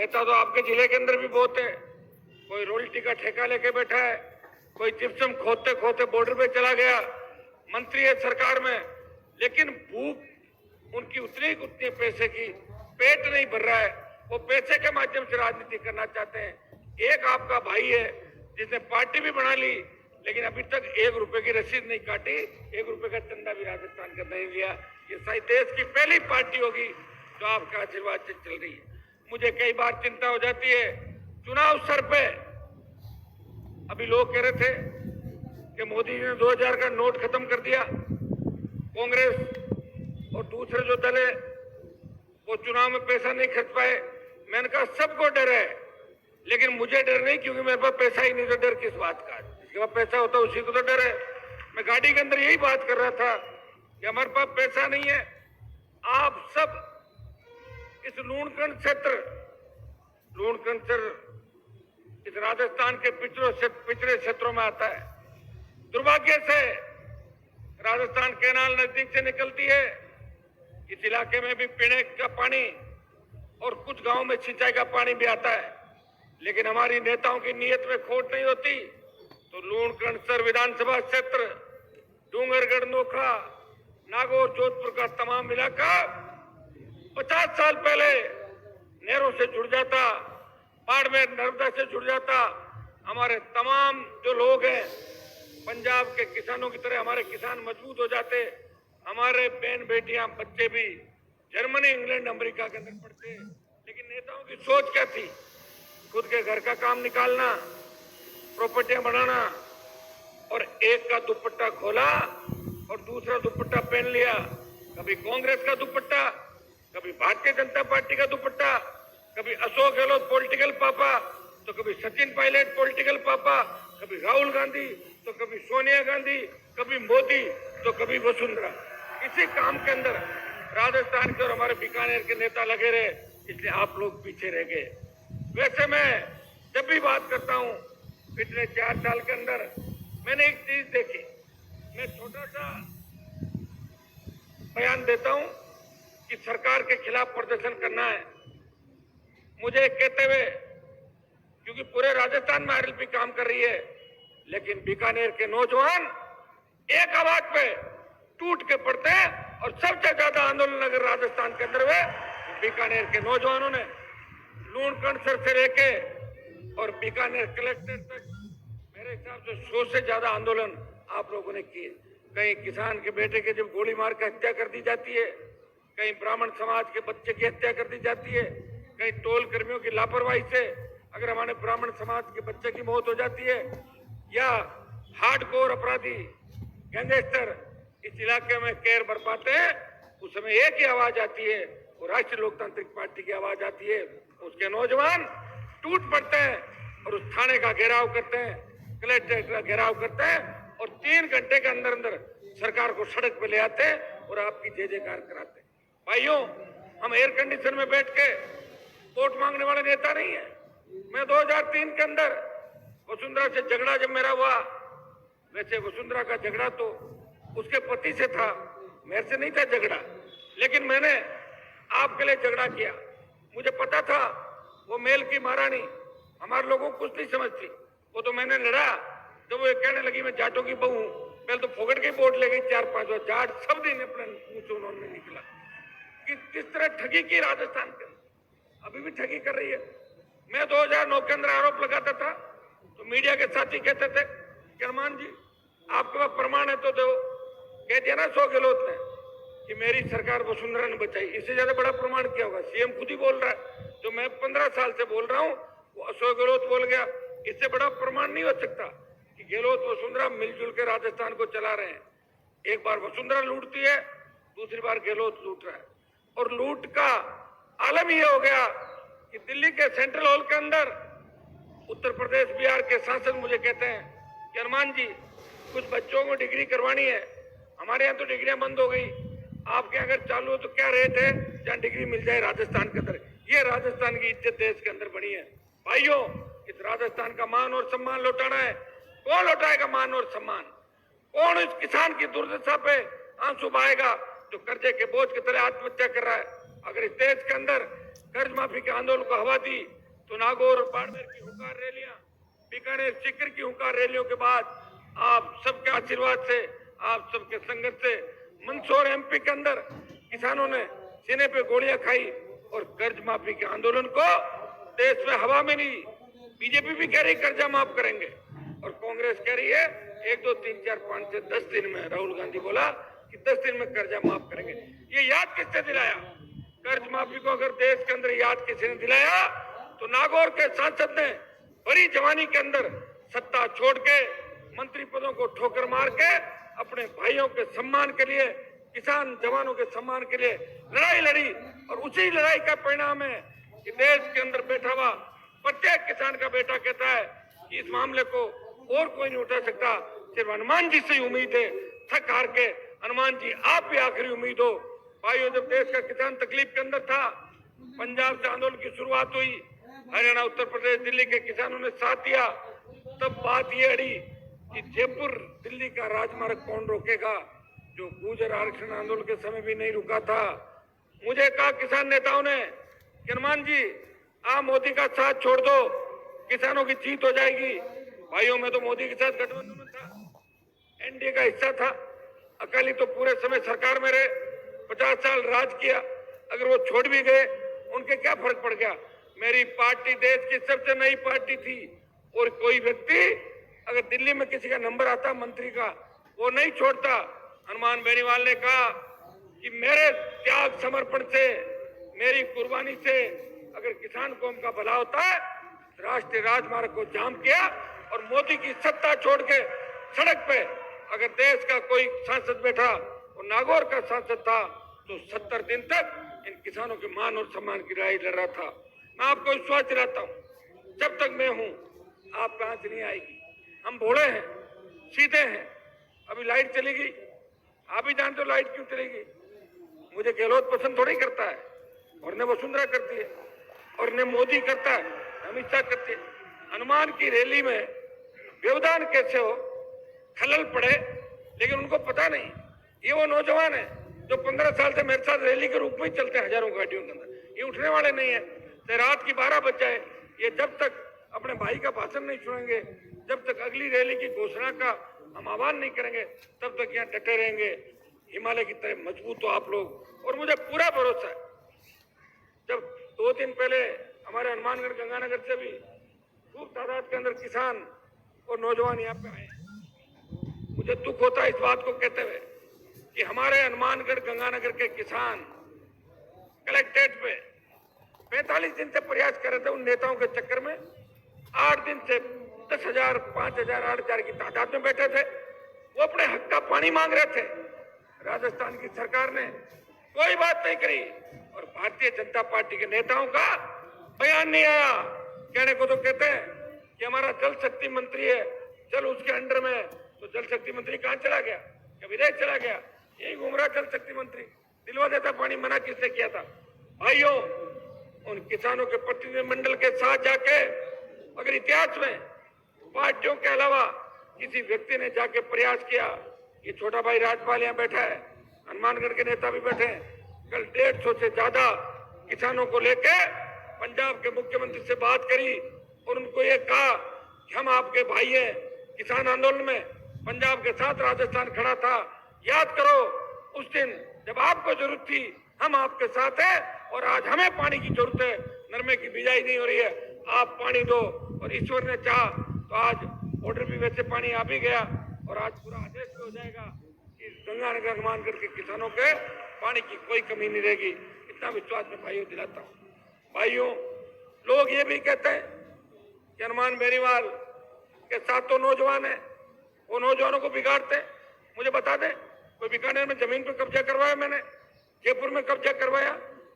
नेता तो आपके जिले के अंदर भी बहुत है। कोई रोयल्टी का ठेका लेके बैठा है, कोई जिप्सम खोदते खोदते बॉर्डर पे चला गया, मंत्री है सरकार में, लेकिन भूख उनकी उतनी पैसे की, पेट नहीं भर रहा है। वो पैसे के माध्यम से राजनीति करना चाहते हैं। एक आपका भाई है जिसने पार्टी भी बना ली, लेकिन अभी तक 1 रुपए की रसीद नहीं काटी, 1 रुपए का चंदा भी राजस्थान का नहीं लिया। ये शायद देश की पहली पार्टी होगी जो आपका आशीर्वाद से चल रही है। मुझे कई बार चिंता हो जाती है चुनाव सर पे। अभी लोग कह रहे थे कि मोदी जी ने 2000 का नोट खत्म कर दिया। कांग्रेस और दूसरे जो दल है वो चुनाव में पैसा नहीं खर्च पाए। मैंने कहा सबको डर है, लेकिन मुझे डर नहीं, क्योंकि मेरे पास पैसा ही नहीं। तो डर किस बात का? जिसके पास पैसा होता है उसी को तो डर है। मैं गाड़ी के अंदर यही बात कर रहा था कि हमारे पास पैसा नहीं है। आप सब इस लूणकंड इस राजस्थान के पिछड़े क्षेत्रों में आता है। दुर्भाग्य से राजस्थान कैनाल नजदीक से निकलती है। इस इलाके में भी पीने का पानी और कुछ गांव में सिंचाई का पानी भी आता है, लेकिन हमारी नेताओं की नीयत में खोट नहीं होती। तो लूणकंड विधानसभा क्षेत्र, डूंगरगढ़, नोखा, नागौर, जोधपुर का तमाम इलाका 50 साल पहले नहरों से जुड़ जाता, बाड़मेर नर्मदा से जुड़ जाता। हमारे तमाम जो लोग हैं पंजाब के किसानों की तरह हमारे किसान मजबूत हो जाते। हमारे बहन बेटियां बच्चे भी जर्मनी, इंग्लैंड, अमेरिका के अंदर पढ़ते। लेकिन नेताओं की सोच क्या थी? खुद के घर का काम निकालना, प्रॉपर्टियां बनाना, और एक का दुपट्टा खोला और दूसरा दुपट्टा पहन लिया। कभी कांग्रेस का दुपट्टा, कभी भारतीय जनता पार्टी का दुपट्टा, कभी अशोक गहलोत पॉलिटिकल पापा, तो कभी सचिन पायलट पॉलिटिकल पापा, कभी राहुल गांधी, तो कभी सोनिया गांधी, कभी मोदी, तो कभी वसुंधरा। इसी काम के अंदर राजस्थान के और हमारे बीकानेर के नेता लगे रहे, इसलिए आप लोग पीछे रह गए। वैसे मैं जब भी बात करता हूं, पिछले 4 साल के अंदर मैंने एक चीज देखी। मैं छोटा सा बयान देता हूं कि सरकार के खिलाफ प्रदर्शन करना है। मुझे कहते हुए, क्योंकि पूरे राजस्थान में आरएलपी काम कर रही है, लेकिन बीकानेर के नौजवान एक आवाज पे टूट के पड़ते हैं। और सबसे ज्यादा आंदोलन अगर राजस्थान के अंदर हुए, बीकानेर के नौजवानों ने लूणकंड से लेके और बीकानेर कलेक्टर तक मेरे हिसाब से 100 से ज्यादा आंदोलन आप लोगों ने किए। कहीं किसान के बेटे के जब गोली मार के हत्या कर दी जाती है, कहीं ब्राह्मण समाज के बच्चे की हत्या कर दी जाती है, कहीं टोल कर्मियों की लापरवाही से अगर हमारे ब्राह्मण समाज के बच्चे की मौत हो जाती है, या हार्डकोर अपराधी गैंगस्टर इस इलाके में कहर बरपाते हैं, उस समय एक ही आवाज आती है, वो राष्ट्रीय लोकतांत्रिक पार्टी की आवाज आती है। उसके नौजवान टूट पड़ते हैं और उस थाने का घेराव करते हैं, कलेक्ट्रेट का घेराव करते हैं, और 3 घंटे के अंदर अंदर सरकार को सड़क पे ले आते हैं और आपकी जय जयकार कराते हैं। भाइयों, हम एयर कंडीशन में बैठ के वोट मांगने वाले नेता नहीं है। मैं 2003 के अंदर वसुंधरा से झगड़ा जब मेरा हुआ, वैसे वसुंधरा का झगड़ा तो उसके पति से था, मेरे से नहीं था झगड़ा, लेकिन मैंने आपके लिए झगड़ा किया। मुझे पता था वो मेल की महारानी हमारे लोगों को कुछ नहीं समझती। वो तो मैंने लड़ा जब वो कहने लगी मैं जाटों की बहू। पहले तो फोगट के वोट ले गई 4-5 जाट सब दिन अपने मुंह से उन्होंने निकला कि किस तरह ठगी की राजस्थान के, अभी भी ठगी कर रही है। मैं 2009 के अंदर आरोप लगाता था तो मीडिया के साथी कहते थे कि हनुमान जी आपके पास प्रमाण है तो दो। कह दिया ना अशोक गहलोत ने कि मेरी सरकार वसुंधरा ने बचाई। इससे ज्यादा बड़ा प्रमाण क्या होगा? सीएम खुद ही बोल रहा है। जो मैं 15 साल से बोल रहा हूँ वो अशोक गहलोत बोल गया। इससे बड़ा प्रमाण नहीं हो सकता कि गहलोत वसुंधरा मिलजुल के राजस्थान को चला रहे हैं। एक बार वसुंधरा लूटती है, दूसरी बार गहलोत लूट रहा है। और लूट का आलम ये हो गया कि दिल्ली के सेंट्रल हॉल के अंदर उत्तर प्रदेश, बिहार के सांसद मुझे कहते हैं कि हनुमान जी कुछ बच्चों को डिग्री करवानी है, हमारे यहाँ तो डिग्रियां बंद हो गई, आपके अगर चालू हो तो क्या रेट है जहाँ डिग्री मिल जाए राजस्थान के अंदर। ये राजस्थान की इज्जत देश के अंदर बनी है। भाइयों, इस राजस्थान का मान और सम्मान लौटाना है। कौन लौटाएगा मान और सम्मान? कौन इस किसान की दुर्दशा पे आंसू बहाएगा जो कर्जे के बोझ की तरह आत्महत्या कर रहा है? अगर इस देश के अंदर कर्ज माफी के आंदोलन को हवा दी तो नागौर और बाड़मेर की हुंकार रैलियां, बीकानेर सीकर की हुंकार रैलियों के बाद आप सबके आशीर्वाद से, आप सबके संघर्ष से मंदसौर एमपी के अंदर किसानों ने सीने पे गोलियां खाई और कर्ज माफी के आंदोलन को देश में हवा में नहीं। बीजेपी भी कह रही कर्जा माफ करेंगे और कांग्रेस कह रही है 1, 2, 3, 4, 5 से 10 दिन में। राहुल गांधी बोला कि 10 दिन में कर्जा माफ करेंगे। ये याद किसने दिलाया? कर्ज माफी को अगर देश के अंदर याद किसी ने दिलाया तो नागौर के सांसद ने बड़ी जवानी के अंदर सत्ता छोड़ के मंत्री पदों को ठोकर मार के अपने भाइयों के सम्मान के लिए, किसान जवानों के सम्मान के लिए लड़ाई लड़ी और उसी लड़ाई का परिणाम है कि देश के अंदर बैठा हुआ प्रत्येक किसान का बेटा कहता है कि इस मामले को और कोई नहीं उठा सकता, सिर्फ हनुमान जी से ही उम्मीद है। थक हार के हनुमान जी आप भी आखिरी उम्मीद हो। भाइयों, जब देश का किसान तकलीफ के अंदर था, पंजाब से आंदोलन की शुरुआत हुई, हरियाणा, उत्तर प्रदेश, दिल्ली के किसानों ने साथ दिया, तब बात ये अड़ी कि जयपुर दिल्ली का राजमार्ग कौन रोकेगा, जो गुर्जर आरक्षण आंदोलन के समय भी नहीं रुका था। मुझे कहा किसान नेताओं ने कि हनुमान जी आप मोदी का साथ छोड़ दो, किसानों की जीत हो जाएगी। भाइयों, मैं तो मोदी के साथ गठबंधन में था, एनडीए का हिस्सा था। अकाली तो पूरे समय सरकार में रहे, 50 साल राज किया। अगर वो छोड़ भी गए, उनके क्या फर्क पड़ गया? मेरी पार्टी देश की सबसे नई पार्टी थी और कोई व्यक्ति अगर दिल्ली में किसी का नंबर आता मंत्री का, वो नहीं छोड़ता। हनुमान बेनीवाल ने कहा कि मेरे त्याग समर्पण से, मेरी कुर्बानी से अगर किसान कौम का भला होता है, राष्ट्रीय राजमार्ग को जाम किया और मोदी की सत्ता छोड़ के सड़क पे अगर देश का कोई सांसद बैठा और नागौर का सांसद था तो 70 दिन तक इन किसानों के मान और सम्मान की लड़ाई लड़ रहा था। मैं आपको विश्वास दिलाता हूँ, जब तक मैं हूँ आपका आंच नहीं आएगी। हम भोले हैं, सीधे हैं। अभी लाइट चलेगी, आप भी जानते हो लाइट क्यों चलेगी। मुझे गहलोत पसंद थोड़ी करता है, और ने वसुंधरा करती है, और ने मोदी करता है, अमित शाह करती है। हनुमान की रैली में व्यवधान कैसे हो, खलल पड़े, लेकिन उनको पता नहीं। ये वो नौजवान है जो 15 साल से मेरे साथ रैली के रूप में ही चलते हैं हजारों गाड़ियों के अंदर। ये उठने वाले नहीं है। तो रात की 12 बज जाए, ये जब तक अपने भाई का भाषण नहीं सुनेंगे, जब तक अगली रैली की घोषणा का हम आह्वान नहीं करेंगे, तब तक यहाँ डटे रहेंगे। हिमालय की तरह मजबूत हो आप लोग, और मुझे पूरा भरोसा है। जब 2 दिन पहले हमारे हनुमानगढ़ गंगानगर से भी खूब तादाद के अंदर किसान और नौजवान यहाँ पे आए, मुझे दुख होता है इस बात को कहते हुए कि हमारे हनुमानगढ़ गंगानगर के किसान कलेक्ट्रेट पे 45 दिन से प्रयास कर रहे थे। उन नेताओं के चक्कर में 8 दिन से 10,000, 5,000, 8,000 की तादाद में बैठे थे। वो अपने हक का पानी मांग रहे थे। राजस्थान की सरकार ने कोई बात नहीं करी और भारतीय जनता पार्टी के नेताओं का बयान नहीं आया। कहने को तो कहते हैं कि हमारा जल शक्ति मंत्री है, चल उसके अंडर में। तो जल शक्ति मंत्री कहाँ चला गया? क्या विदेश चला गया? यही घूम रहा जल शक्ति मंत्री। दिलवा देता पानी, मना किसने किया था? भाइयों, उन किसानों के प्रतिनिधिमंडल के साथ जाके अगर इतिहास में पार्टियों के अलावा किसी व्यक्ति ने जाके प्रयास किया, ये छोटा भाई राजपाल यहाँ बैठा है, हनुमानगढ़ के नेता भी बैठे हैं, कल 150 से ज्यादा किसानों को लेके पंजाब के मुख्यमंत्री से बात करी और उनको ये कहा कि हम आपके भाई हैं। किसान आंदोलन में पंजाब के साथ राजस्थान खड़ा था। याद करो उस दिन जब आपको जरूरत थी, हम आपके साथ हैं। और आज हमें पानी की जरूरत है, नरमे की बिजाई नहीं हो रही है, आप पानी दो। और ईश्वर ने चाहा तो आज बॉर्डर भी वैसे पानी आ भी गया और आज पूरा आदेश भी हो जाएगा कि गंगानगर हनुमानगढ़ के किसानों के पानी की कोई कमी नहीं रहेगी। इतना विश्वास में भाइयों दिलाता हूँ। भाइयों, लोग ये भी कहते हैं कि हनुमान बेनीवाल के साथ तो नौजवान है, वो नौजवानों को बिगाड़ते हैं। मुझे बता दें, कोई बीकानेर में जमीन पर कब्जा करवाया मैंने, जयपुर में कब्जा करवाया,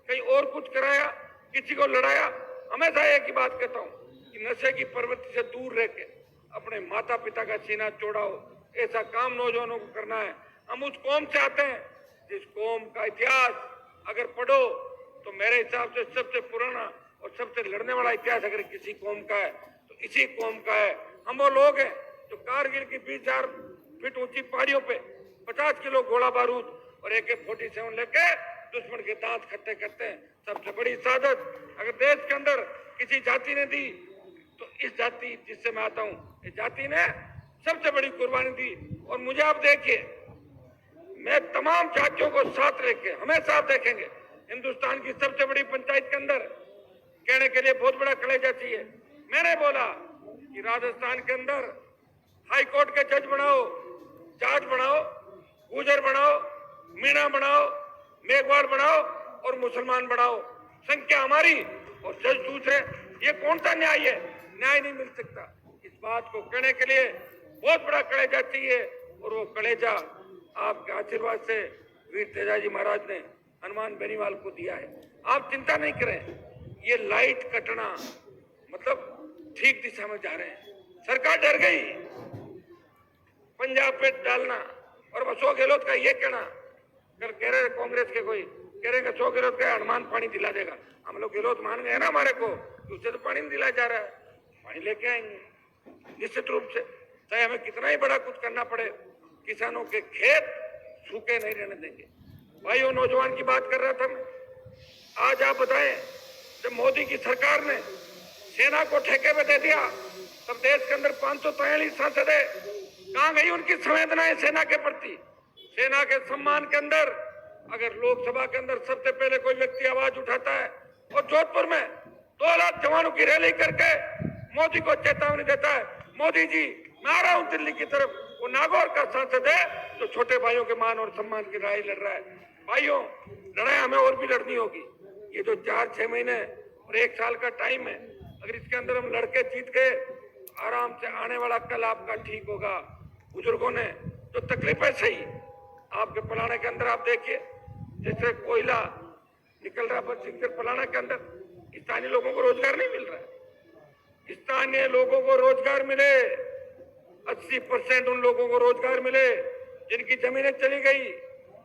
कहीं और कुछ कराया, किसी को लड़ाया? हमेशा एक ही बात कहता हूँ कि नशे की प्रवृत्ति से दूर रह के अपने माता पिता का सीना चौड़ाओ। ऐसा काम नौजवानों को करना है। हम उस कौम से आते हैं जिस कौम का इतिहास अगर पढ़ो तो मेरे हिसाब से सबसे पुराना और सबसे लड़ने वाला इतिहास अगर किसी कौम का है तो इसी कौम का है। हम वो लोग हैं जो कारगिल की 20,000 फीट ऊंची पहाड़ियों पे 50 किलो गोला बारूद और AK-47 लेके दुश्मन के दांत खट्टे करते हैं। सबसे बड़ी सादत अगर देश के अंदर किसी जाति ने दी तो इस जाति जिससे मैं आता हूं, इस जाति ने सबसे बड़ी कुर्बानी दी। और मुझे आप देखिए, मैं तमाम जातियों को साथ लेके हमेशा आप देखेंगे हिंदुस्तान की सबसे बड़ी पंचायत के अंदर कहने के लिए बहुत बड़ा कलेजा चाहिए। मैंने बोला कि राजस्थान के अंदर हाई कोर्ट के जज बनाओ, जाट बनाओ, गुजर बनाओ, मीणा बनाओ, मेघवाड़ बनाओ और मुसलमान बनाओ। संख्या हमारी और जज दूसरे। ये कौन सा न्याय है? न्याय नहीं मिल सकता। इस बात को कहने के लिए बहुत बड़ा कलेजा चाहिए और वो कलेजा आपके आशीर्वाद से वीर तेजाजी महाराज ने हनुमान बेनीवाल को दिया है। आप चिंता नहीं करें, ये लाइट कटना मतलब ठीक दिशा में जा रहे हैं। सरकार डर गई पंजाब पे डालना। और अशोक गहलोत का ये कहना, कल कह रहे कांग्रेस के कोई कह रहे अशोक गहलोत का हनुमान पानी दिला देगा। हम लोग गहलोत मान गए ना हमारे को, उससे तो पानी नहीं दिलाया जा रहा है। पानी लेके आएंगे निश्चित रूप से, चाहे हमें कितना ही बड़ा कुछ करना पड़े, किसानों के खेत सूखे नहीं रहने देंगे। भाइयों, नौजवान की बात कर रहा था मैं। आज आप बताएं, जब मोदी की सरकार ने सेना को ठेके पे दे दिया तब देश के अंदर 543 सांसद है। कहां गई उनकी संवेदनाएं सेना के प्रति? सेना के सम्मान के अंदर अगर लोकसभा के अंदर सबसे पहले कोई व्यक्ति आवाज उठाता है और जोधपुर में 2 लाख जवानों की रैली करके मोदी को चेतावनी देता है, मोदी जी मैं आ रहा हूं दिल्ली की तरफ, वो नागौर का सांसद है जो छोटे भाइयों के मान और सम्मान की लड़ाई लड़ रहा है। भाइयों, लड़ाई हमें और भी लड़नी होगी। ये जो 4-6 महीने और 1 साल का टाइम है, अगर इसके अंदर हम लड़के जीत गए, आराम से आने वाला कल आपका ठीक होगा। बुजुर्गों ने जो तकलीफें सही, आपके पलाने के अंदर आप देखिए जैसे कोयला निकल रहा, बस सिंगर पलाना के अंदर स्थानीय लोगों को रोजगार नहीं मिल रहा है। स्थानीय लोगों को रोजगार मिले, 80% उन लोगों को रोजगार मिले जिनकी जमीनें चली गई।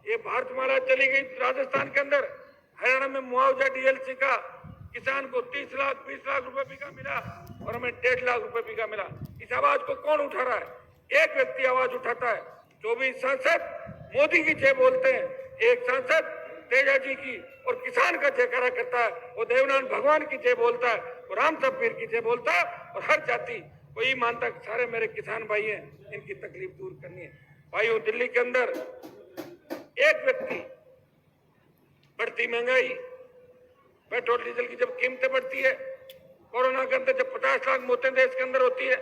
ये भारतमाला चली गई राजस्थान के अंदर। हरियाणा में मुआवजा डीएलसी का किसान को 30 लाख 20 लाख रुपए बीघा मिला और हमें 1.5 लाख रुपए बीघा मिला। इस आवाज को कौन उठा रहा है? एक व्यक्ति आवाज उठाता है। 24 सांसद मोदी की जय बोलते हैं, एक सांसद तेजाजी की और किसान का जयकारा करता है। वो देवनान भगवान की जय बोलता है, वो राम सफीर की जय बोलता है। और हर जाति कोई मानता कि सारे मेरे किसान भाई हैं, इनकी तकलीफ दूर करनी है। भाइयों, दिल्ली के अंदर एक व्यक्ति बढ़ती महंगाई, पेट्रोल डीजल की जब कीमतें बढ़ती है, कोरोना के अंदर जब 50 लाख मौतें देश के अंदर होती है,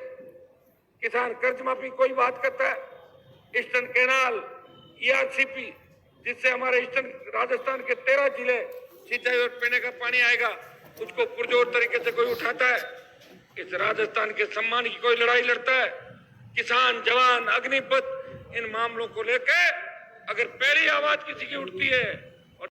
किसान कर्ज माफी कोई बात करता है, ईस्टर्न कैनाल ERCP जिससे हमारे ईस्टर्न राजस्थान के 13 जिले सिंचाई और पीने का पानी आएगा, उसको पुरजोर तरीके से कोई उठाता है। इस राजस्थान के सम्मान की कोई लड़ाई लड़ता है। किसान, जवान, अग्निपथ, इन मामलों को लेकर अगर पहली आवाज किसी की उठती है